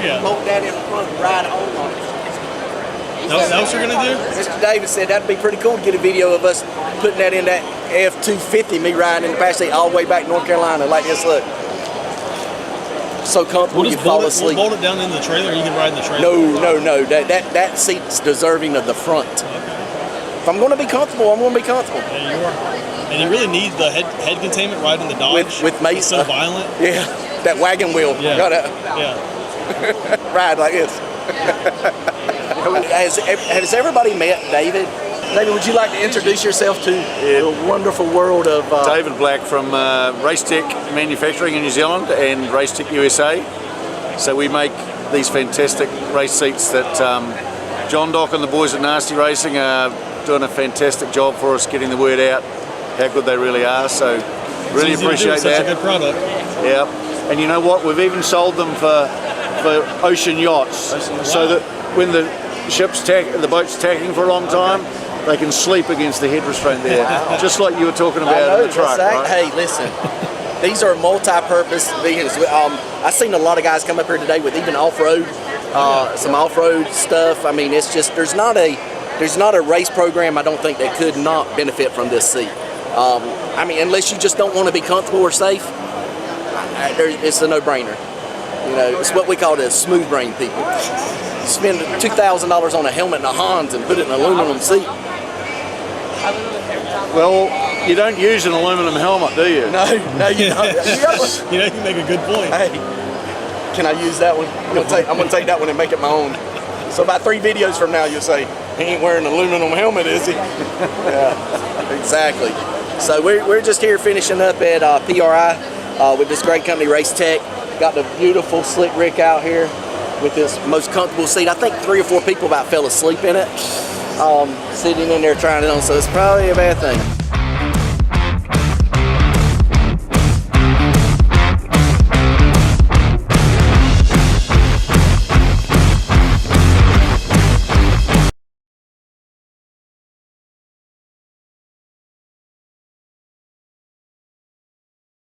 yeah. bolt that in front and ride home on it. That's what you're gonna do? Mr. David said that'd be pretty cool to get a video of us putting that in that F-250, me riding in the back seat all the way back to North Carolina like this. Look, so comfortable you fall asleep. We'll bolt it down into the trailer, and you can ride in the trailer. No. That seat's deserving of the front. If I'm going to be comfortable, I'm going to be comfortable. Yeah, you are. And you really need the head containment right in the Dodge. With Mace. It's so violent. Yeah, that wagon wheel. Yeah. Gotta ride like this. Has everybody met David? David, would you like to introduce yourself to the wonderful world of... David Black from Racetech Manufacturing in New Zealand and Racetech USA. So we make these fantastic race seats that John Dock and the boys at Nasty Racing are doing a fantastic job for us, getting the word out how good they really are. So really appreciate that. Such a good product. Yeah, and you know what? We've even sold them for ocean yachts, so that when the boat's tacking for a long time, they can sleep against the head restraint there, just like you were talking about in the truck. Right? Hey, listen, these are multi-purpose vehicles. I've seen a lot of guys come up here today with even off-road, some off-road stuff. I mean, it's just there's not a race program I don't think that could not benefit from this seat. I mean, unless you just don't want to be comfortable or safe, it's a no-brainer. You know, it's what we call the smooth brain people. Spend $2,000 on a helmet and a Hans and put it in an aluminum seat. Well, you don't use an aluminum helmet, do you? No, you don't. You know, you make a good point. Hey, can I use that one? I'm gonna take that one and make it my own. So about 3 videos from now, you'll say, he ain't wearing an aluminum helmet, is he? Yeah, exactly. So we're just here finishing up at PRI with this great company, Racetech. Got the beautiful slick Rick out here with this most comfortable seat. I think 3 or 4 people about fell asleep in it, sitting in there trying it on, so it's probably a bad thing.